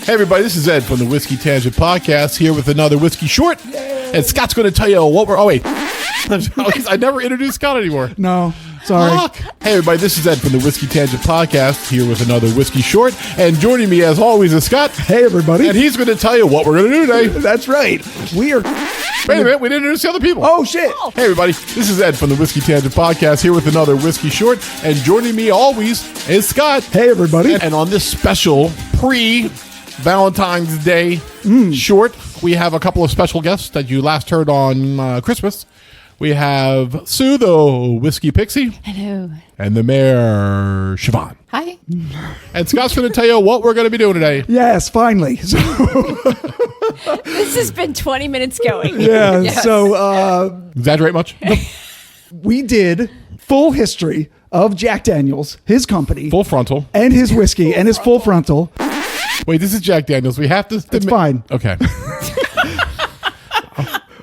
Hey everybody, this is Ed from the Whiskey Tangent Podcast here with another Whiskey Short. And Scott's going to tell you what we're... Oh, wait. I never introduced Scott anymore. No, sorry. Fuck. Hey everybody, this is Ed from the Whiskey Tangent Podcast here with another Whiskey Short. And joining me as always is Scott. Hey everybody. And he's going to tell you what we're going to do today. That's right. We are... Wait a minute, we didn't introduce the other people. Oh, shit. Hey everybody, this is Ed from the Whiskey Tangent Podcast here with another Whiskey Short. And joining me always is Scott. Hey everybody. And on this special pre-Valentine's Day short, we have a couple of special guests that you last heard on Christmas. We have Sue, the Whiskey Pixie. Hello. And the Mayor, Siobhan. Hi. And Scott's going to tell you what we're going to be doing today. Yes, finally. So, This has been 20 minutes going. yeah, Yes. so Exaggerate much? we did full history of Jack Daniels, his company. Full frontal. And his whiskey and his full frontal. Wait, this is Jack Daniels. We have to... It's fine. Okay.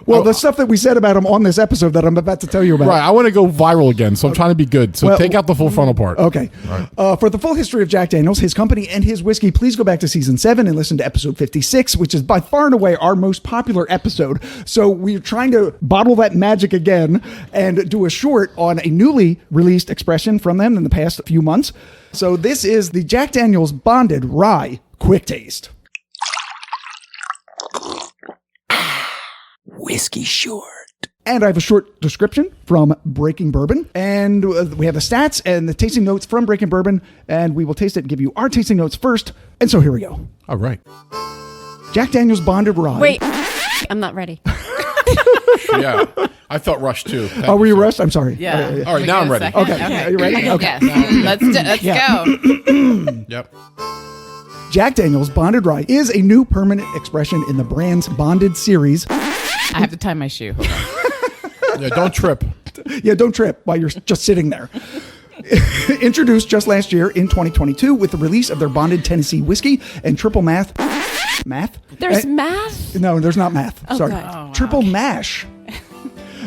Well, the stuff that we said about him on this episode that I'm about to tell you about. Right, I want to go viral again, so I'm trying to be good. So Well, take out the full frontal part. Okay. Right. For the full history of Jack Daniels, his company, and his whiskey, please go back to season 7 and listen to episode 56, which is by far and away our most popular episode. So we're trying to bottle that magic again and do a short on a newly released expression from them in the past few months. So this is the Jack Daniels Bonded Rye QuickTaste. Whiskey Short. And I have a short description from Breaking Bourbon. And we have the stats and the tasting notes from Breaking Bourbon. And we will taste it and give you our tasting notes first. And so here we go. All right. Jack Daniels Bonded Rye. Wait, I'm not ready. Yeah. I felt rushed too. Oh, were you rushed? I'm sorry. Yeah. All right, now I'm ready. Okay. Are you ready? Okay. Yes. Let's go. Yep. Jack Daniels Bonded Rye is a new permanent expression in the brand's Bonded series. I have to tie my shoe. Yeah, don't trip. Yeah, don't trip while you're just sitting there. Introduced just last year in 2022 with the release of their Bonded Tennessee whiskey and triple math. Math? There's math? No, there's not math. Oh, Sorry. good. Oh, wow. Triple mash.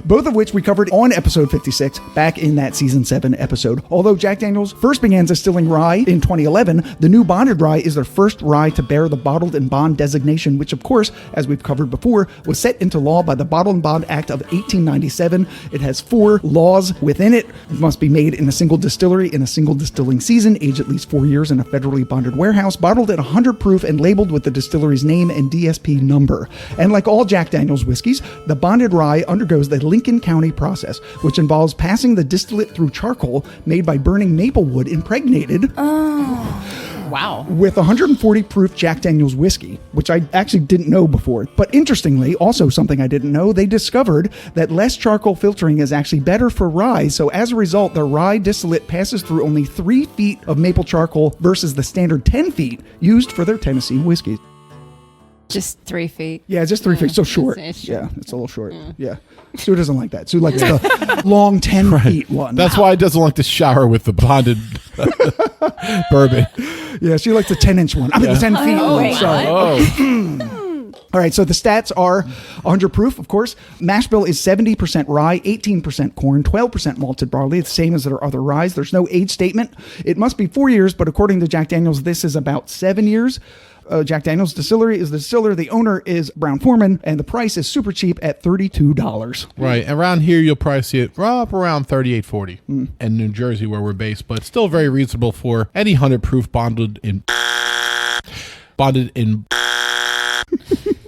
Both of which we covered on episode 56 back in that season 7 episode. Although Jack Daniels first began distilling rye in 2011, the new bonded rye is their first rye to bear the bottled and bond designation, which of course, as we've covered before, was set into law by the Bottled and Bond Act of 1897. It has 4 laws within it. It must be made in a single distillery in a single distilling season, aged at least 4 years in a federally bonded warehouse, bottled at 100 proof and labeled with the distillery's name and DSP number. And like all Jack Daniels whiskeys, the bonded rye undergoes the Lincoln County process, which involves passing the distillate through charcoal made by burning maple wood impregnated Wow. with 140 proof Jack Daniels whiskey, which I actually didn't know before. But interestingly, also something I didn't know, they discovered that less charcoal filtering is actually better for rye. So as a result, the rye distillate passes through only 3 feet of maple charcoal versus the standard 10 feet used for their Tennessee whiskey. Just 3 feet. Yeah, just 3 feet. So short. it's short. Yeah, it's a little short. Yeah. Sue doesn't like that. Sue likes the long 10 feet one. That's why it doesn't like to shower with the bonded bourbon. Yeah, she likes the 10-inch one. I mean, the 10 feet one. wait, Sorry. Oh. All right, so the stats are 100 proof, of course. Mash bill is 70% rye, 18% corn, 12% malted barley. It's the same as their other ryes. There's no age statement. It must be 4 years, but according to Jack Daniels, this is about 7 years. Jack Daniels Distillery is the distiller. The owner is Brown Foreman, and the price is super cheap at $32. Right. Around here, you'll probably see it up around $38.40 in New Jersey, where we're based, but it's still very reasonable for any 100 proof bonded in.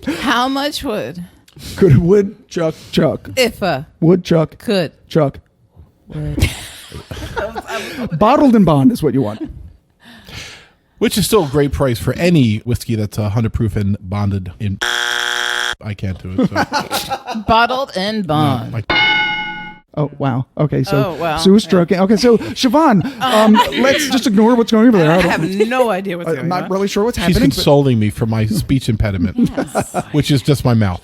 How much would Could wood chuck. if a Wood chuck. could Chuck. would? Bottled and bond is what you want. Which is still a great price for any whiskey that's 100 proof and bonded in. I can't do it. So. Bottled and bond. Like, Oh, wow. Okay, so Oh, wow. Sue's stroking. Okay, so Siobhan, let's just ignore what's going over there. I have no idea what's I'm going not on. really sure what's she's happening. but- consoling me for my speech impediment, which is just my mouth.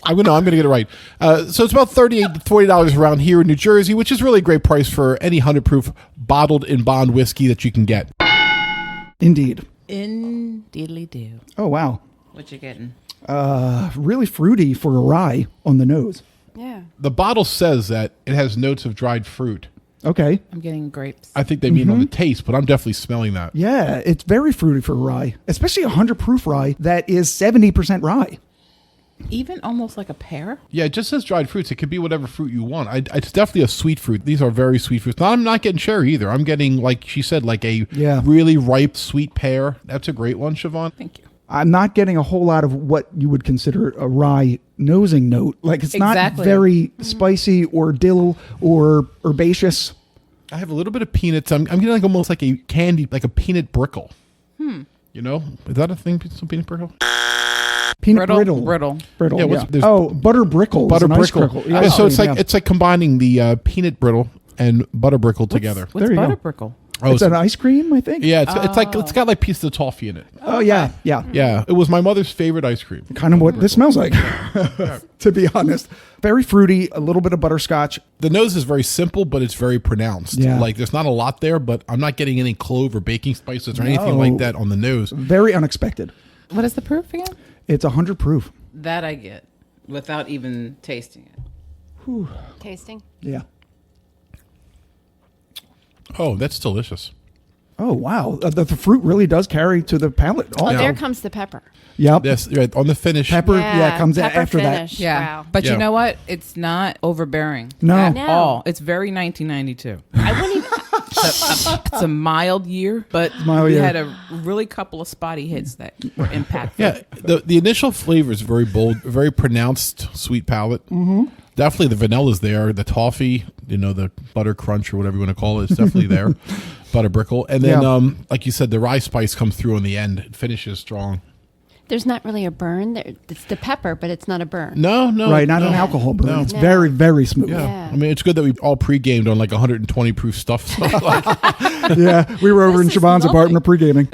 I'm going to get it right. So it's about $38 to $40 around here in New Jersey, which is really a great price for any 100 proof bottled in bond whiskey that you can get. Indeed. Indeedly-do. Oh, wow. What you getting? Really fruity for a rye on the nose. Yeah. The bottle says that it has notes of dried fruit. Okay. I'm getting grapes. I think they mean on the taste, but I'm definitely smelling that. Yeah, it's very fruity for rye, especially 100 proof rye that is 70% rye. Even almost like a pear. Yeah, it just says dried fruits. It could be whatever fruit you want. It's definitely a sweet fruit. These are very sweet fruits. I'm not getting cherry either. I'm getting, like she said, like a really ripe sweet pear. That's a great one, Siobhan. Thank you. I'm not getting a whole lot of what you would consider a rye nosing note. Like it's not very spicy or dill or herbaceous. I have a little bit of peanuts. I'm getting like almost like a candy, like a peanut brickle. You know, is that a thing? Some peanut brickle? Peanut Brittle. brittle. Yeah, Oh, butter brickle. Butter is an ice brickle. crickle. Yeah, so it's like combining the peanut brittle and butter brickle together. What's There you butter go. brickle? It's an ice cream, I think. Yeah, it's got like pieces of toffee in it. Oh, yeah. Yeah, it was my mother's favorite ice cream. Kind of what this smells like, to be honest. Very fruity, a little bit of butterscotch. The nose is very simple, but it's very pronounced. Yeah. Like there's not a lot there, but I'm not getting any clove or baking spices or anything No. like that on the nose. Very unexpected. What is the proof again? It's 100 proof. That I get without even tasting it. Tasting. Yeah. Oh, that's delicious. Oh, wow. The fruit really does carry to the palate. Oh, Yeah. there comes the pepper. Yep. Yes, right, on the finish. Pepper, comes pepper after finish. Yeah. Wow. But Yeah. you know what? It's not overbearing. No. At No. all. It's very 1992. I wouldn't even. It's a mild year, but Mild we year. had a really couple of spotty hits that were impactful. Yeah, the initial flavor is very bold, very pronounced sweet palate. Mm-hmm. Definitely the vanilla's there, the toffee, the butter crunch or whatever you want to call it, is definitely there. Butter brickle. And then, like you said, the rye spice comes through in the end. It finishes strong. There's not really a burn. It's the pepper, but it's not a burn. No. Right, not no. an alcohol burn. No. It's No. very, very smooth. Yeah. Yeah. I mean, it's good that we all pre-gamed on like 120 proof stuff. So like, Yeah, we were over in This is Siobhan's lovely. apartment pre-gaming.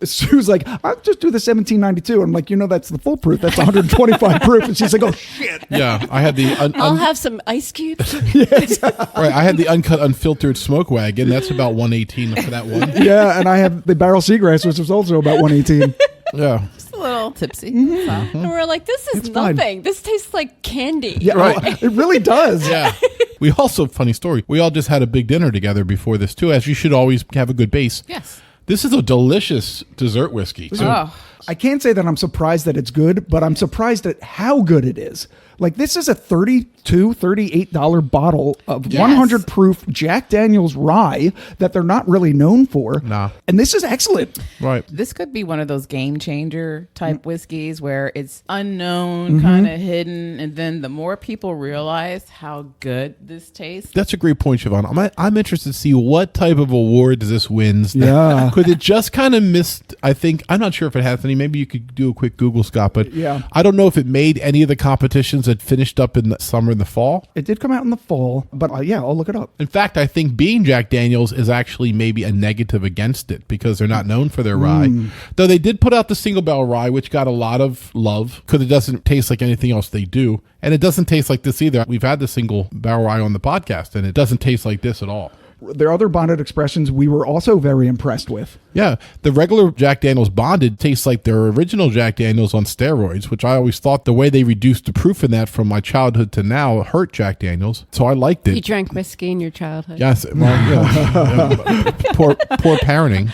She was like, I'll just do the 1792. I'm like, that's the full proof. That's 125 proof. And she's like, oh, shit. yeah, I had the I'll have some ice cubes. right. I had the uncut, unfiltered smoke wagon. That's about 118 for that one. Yeah, and I have the barrel seagrass, which was also about 118. Yeah. Just a little tipsy. And we're like, this is It's fine. nothing. This tastes like candy. Yeah, Right. it really does. Yeah. We also, funny story, we all just had a big dinner together before this too, as you should always have a good base. Yes. This is a delicious dessert whiskey. too. Oh, I can't say that I'm surprised that it's good, but I'm surprised at how good it is. Like, this is a $32, $38 bottle of Yes. 100 proof Jack Daniel's rye that they're not really known for. Nah. And this is excellent. Right. this could be one of those game changer type whiskeys where it's unknown, kind of hidden, and then the more people realize how good this tastes. That's a great point, Siobhan. I'm interested to see what type of awards this wins. Yeah. Could it just kind of missed, I think, I'm not sure if it has any. Maybe you could do a quick Google, Scott, but Yeah. I don't know if it made any of the competitions that finished up in the summer and the fall. It did come out in the fall, but I'll look it up. In fact, I think being Jack Daniels is actually maybe a negative against it because they're not known for their rye. Though they did put out the single barrel rye, which got a lot of love because it doesn't taste like anything else they do. And it doesn't taste like this either. We've had the single barrel rye on the podcast, and it doesn't taste like this at all. Their other bonded expressions we were also very impressed with. Yeah, the regular Jack Daniels bonded tastes like their original Jack Daniels on steroids, which I always thought the way they reduced the proof in that from my childhood to now hurt Jack Daniels. So I liked You it. drank whiskey in your childhood. Yes, well, yeah. Poor parenting.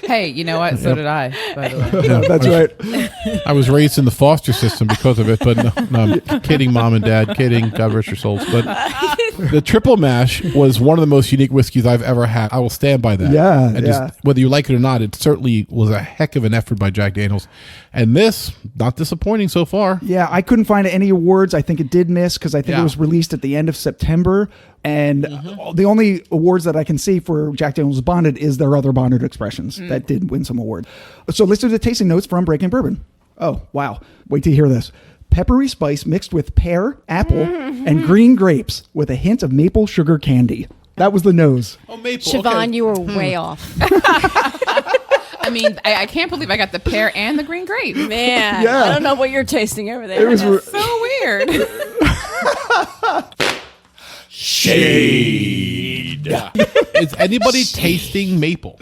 Hey, you know what? So did I, by the way. Yeah, that's right. I was raised in the foster system because of it, but no, I'm kidding, mom and dad, kidding. God rest your souls. But the triple mash was one of the most unique whiskeys I've ever had. I will stand by that. Yeah, and yeah. Whether you like it or not, it certainly was a heck of an effort by Jack Daniels. And this, not disappointing so far. Yeah, I couldn't find any awards. I think it did miss because I think Yeah. it was released at the end of September. And the only awards that I can see for Jack Daniel's Bonded is their other bonded expressions that did win some award. So let's do the tasting notes from Breaking Bourbon. Oh, wow. Wait till you hear this. Peppery spice mixed with pear, apple, and green grapes with a hint of maple sugar candy. That was the nose. Oh, maple. Siobhan, you were way off. I mean, I can't believe I got the pear and the green grape. Man, Yeah. I don't know what you're tasting over there. It was So weird. Shade. Is anybody tasting maple?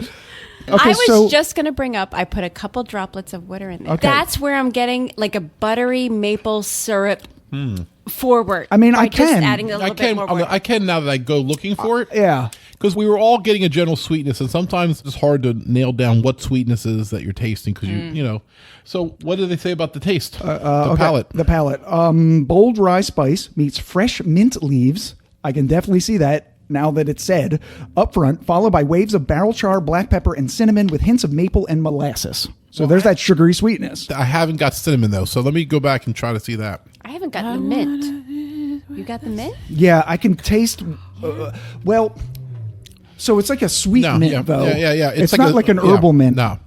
Okay, I was so just going to bring up, I put a couple droplets of water in there. Okay. That's where I'm getting like a buttery maple syrup forward. I mean, by I just can. adding a little bit more work. I can now that I go looking for it. Yeah. Because we were all getting a general sweetness, and sometimes it's hard to nail down what sweetness is that you're tasting because you know. So, what do they say about the taste? The palate. The palate. Bold rye spice meets fresh mint leaves. I can definitely see that now that it's said. Up front, followed by waves of barrel char, black pepper, and cinnamon with hints of maple and molasses. So there's that sugary sweetness. I haven't got cinnamon though, so let me go back and try to see that. I haven't gotten the mint. You got the mint? Yeah, I can taste. Well, so it's like a sweet mint, though. Yeah. It's not like an herbal mint. No.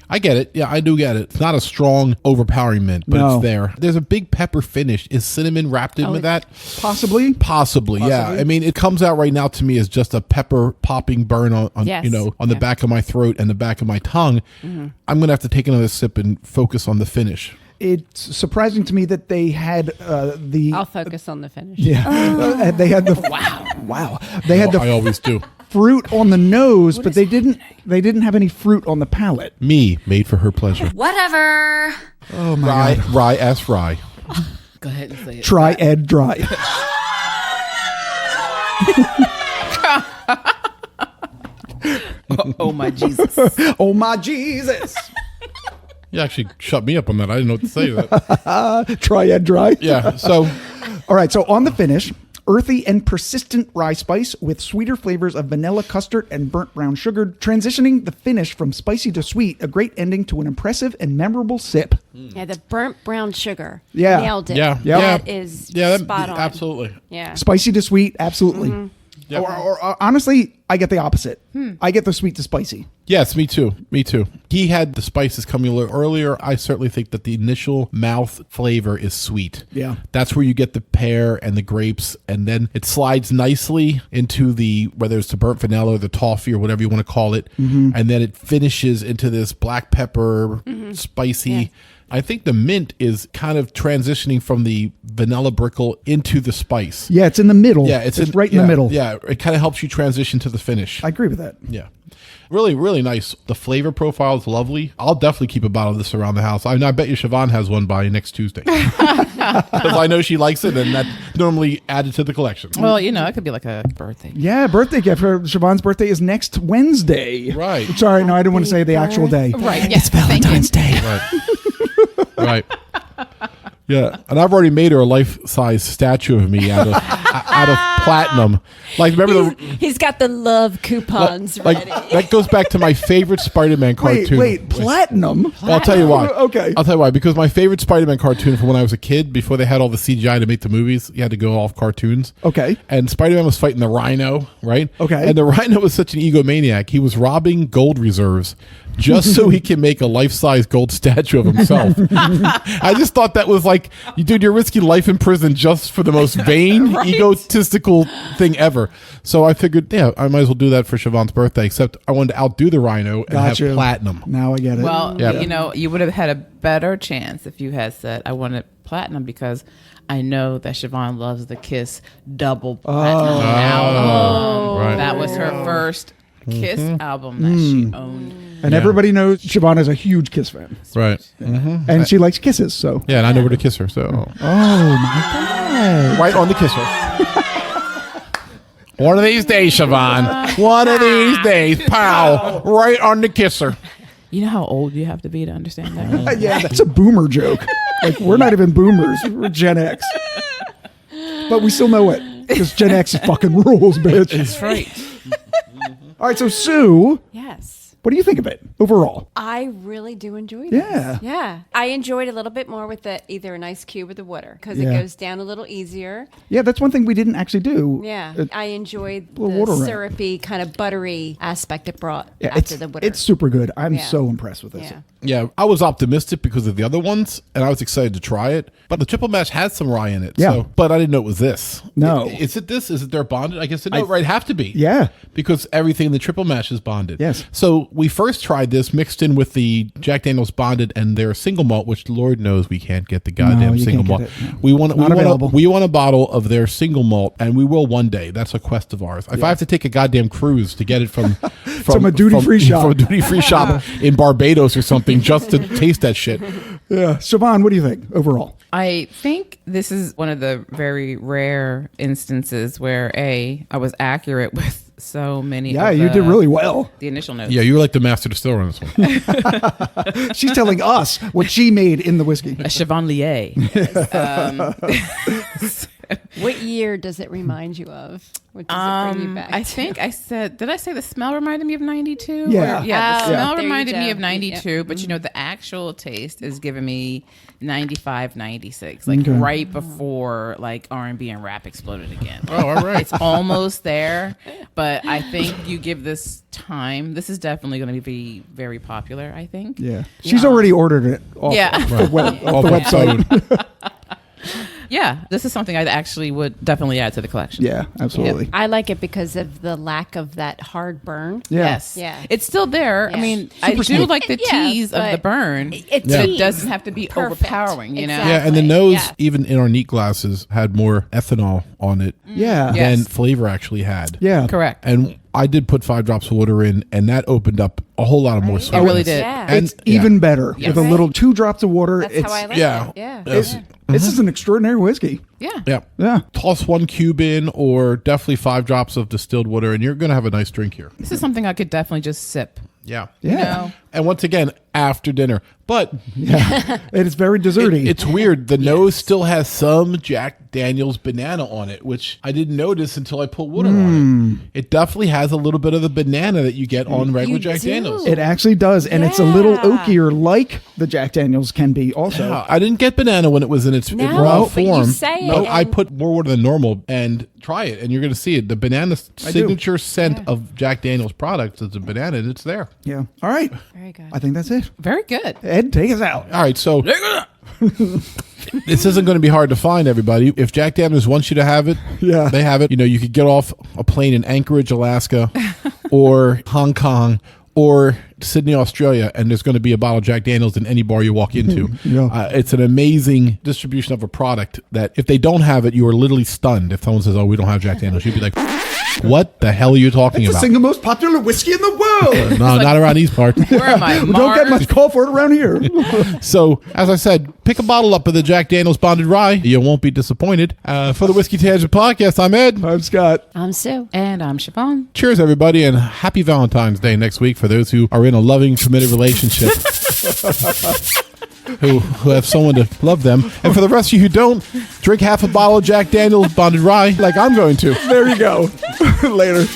I get it. Yeah, I do get it. It's not a strong, overpowering mint, but it's there. There's a big pepper finish. Is cinnamon wrapped in with that? Possibly. Possibly, yeah. I mean, it comes out right now to me as just a pepper popping burn on Yes. on the back of my throat and the back of my tongue. I'm going to have to take another sip and focus on the finish. It's surprising to me that they had the. I'll focus on the finish. Yeah, they had the. Wow. They had I the always do. fruit on the nose, but they didn't. They didn't have any fruit on the palate. Me, made for her pleasure. Whatever. Oh my god! Rye. Go ahead and say it. Try Ed dry. Oh my Jesus. Oh my Jesus! You actually shut me up on that. I didn't know what to say to that. Try Ed dry. Yeah. So All right. So on the finish, earthy and persistent rye spice with sweeter flavors of vanilla custard and burnt brown sugar, transitioning the finish from spicy to sweet. A great ending to an impressive and memorable sip. Yeah, the burnt brown sugar. Yeah. Nailed it. Yeah. That is that- spot on. Absolutely. Yeah. Spicy to sweet, absolutely. Yep. Or honestly, I get the opposite. I get the sweet to spicy. Yes, me too. He had the spices coming a little earlier. I certainly think that the initial mouth flavor is sweet. Yeah. That's where you get the pear and the grapes, and then it slides nicely into the, whether it's the burnt vanilla or the toffee or whatever you want to call it, and then it finishes into this black pepper, spicy. Yeah. I think the mint is kind of transitioning from the vanilla brickle into the spice. Yeah, it's in the middle. Yeah, it's right in the middle. Yeah, it kind of helps you transition to the finish. I agree with that. Yeah. Really, really nice. The flavor profile is lovely. I'll definitely keep a bottle of this around the house. I bet you Siobhan has one by next Tuesday. Because I know she likes it, and that's normally added to the collection. Well, it could be like a birthday. Yeah, birthday gift. Siobhan's birthday is next Wednesday. Right. Sorry, no, I didn't want to say the actual day. Right. It's Valentine's Day. Right. Yeah, and I've already made her a life-size statue of me out of platinum. Like, remember He's got the love coupons ready. that goes back to my favorite Spider-Man cartoon. Wait, platinum? Well, I'll tell you why. Okay. I'll tell you why. Because my favorite Spider-Man cartoon from when I was a kid, before they had all the CGI to make the movies, you had to go off cartoons. Okay. And Spider-Man was fighting the Rhino, right? Okay. And the Rhino was such an egomaniac. He was robbing gold reserves just so he can make a life-size gold statue of himself. I just thought that was like, dude, you're risking life in prison just for the most vain, egotistical thing ever. So I figured, yeah, I might as well do that for Siobhan's birthday, except I wanted to outdo the Rhino and have platinum. Now I get it. Well, Yeah. you would have had a better chance if you had said, I wanted platinum, because I know that Siobhan loves the Kiss double platinum album. Right. That was her first Kiss album that she owned. And everybody knows Siobhan is a huge Kiss fan. Right. And she likes kisses, so. Yeah, and I know where to kiss her, so. Oh, my God. Right on the kisser. One of these days, Siobhan. One of these days, pow. Right on the kisser. You know how old you have to be to understand that? Yeah, that's a boomer joke. Like, we're not even boomers. We're Gen X. But we still know it. Because Gen X fucking rules, bitch. That's right. All right, so Sue, Yes. what do you think of it overall? I really do enjoy this. Yeah. Yeah. I enjoyed a little bit more with either an ice cube or the water because Yeah. it goes down a little easier. Yeah, that's one thing we didn't actually do. Yeah. I enjoyed the water in it. syrupy, kind of buttery aspect it brought Yeah, after the water. it's super good. I'm Yeah. so impressed with this. Yeah. Yeah, I was optimistic because of the other ones, and I was excited to try it. But the triple mash had some rye in it. Yeah. So, but I didn't know it was this. No. Is it this? Is it their bonded? I guess it right have to be. Yeah. Because everything in the triple mash is bonded. Yes. So we first tried this mixed in with the Jack Daniel's bonded and their single malt, which Lord knows we can't get the goddamn you single can't malt. get it. No. We want Not available. we want a bottle of their single malt, and we will one day. That's a quest of ours. If I have to take a goddamn cruise to get it from From a duty-free shop. from a duty free shop in Barbados or something just to taste that shit. Yeah. Siobhan, what do you think overall? I think this is one of the very rare instances where I was accurate with so many. Yeah, of you did really well. The initial notes. Yeah, you were like the master distiller on this one. She's telling us what she made in the whiskey. A Chevalier. What year does it remind you of? What does it bring you back I to? think I said, did I say the smell reminded me of 92? Yeah. Yeah, the Oh, smell there you reminded me go. of 92, but the actual taste is giving me 95, 96, like Okay. right before like R&B and rap exploded again. Oh, all right. It's almost there, but I think you give this time, this is definitely going to be very popular, I think. Yeah. She's already ordered it off, Yeah. off the All website. Yeah, this is something I actually would definitely add to the collection. Yeah, absolutely. I like it because of the lack of that hard burn. Yeah. Yes. Yeah. It's still there. Yeah. I mean, I do smooth. like the Yeah, tease of the but burn. It but it teased. doesn't have to be Perfect. overpowering, you know? Exactly. Yeah, and the nose, Yeah. even in our neat glasses, had more ethanol on it Yeah. Yeah. than Yes. flavor actually had. Yeah. Correct. And I did put 5 drops of water in, and that opened up a whole lot of more sweetness. really did. Yeah. And It's even better Yes. with a little 2 drops of water. That's It's, how I like yeah. it. Yeah. Yes. This is an extraordinary whiskey. Yeah. Yeah. Yeah. Toss 1 cube in, or definitely 5 drops of distilled water, and you're going to have a nice drink here. This is something I could definitely just sip. Yeah. Yeah. You know? And once again, after dinner. But Yeah. It is very desserty. it's weird. The nose still has some Jack Daniel's banana on it, which I didn't notice until I put water on it. It definitely has a little bit of the banana that you get on regular You Jack do. Daniels. It actually does, and it's a little Yeah. oakier, like the Jack Daniels can be. Also, Yeah, I didn't get banana when it was in its No, raw but you form. say it No, I and- put more water than normal, and try it, and you're going to see it. The banana I do. signature scent of Jack Daniel's products is a banana, and it's there. yeah. All right, Very good. I think that's it. Very good. Ed, take us out. All right, so this isn't going to be hard to find, everybody. If Jack Daniels wants you to have it, Yeah. they have it. You know, you could get off a plane in Anchorage, Alaska, or Hong Kong, or Sydney, Australia, and there's going to be a bottle of Jack Daniels in any bar you walk into. Yeah. It's an amazing distribution of a product that if they don't have it, you are literally stunned. If someone says, "Oh, we don't have Jack Daniels," you'd be like, "What the hell are you talking It's the about?" single most popular whiskey in the world. No, not around these parts. Where am I? We don't get Mars? much call for it around here. So, as I said, pick a bottle up of the Jack Daniels Bonded Rye. You won't be disappointed. For the Whiskey Tangent Podcast, I'm Ed. I'm Scott. I'm Sue. And I'm Siobhan. Cheers, everybody, and happy Valentine's Day next week for those who are in a loving, committed relationship. who have someone to love them. And for the rest of you who don't, drink half a bottle of Jack Daniels Bonded Rye like I'm going to. There you go. Later.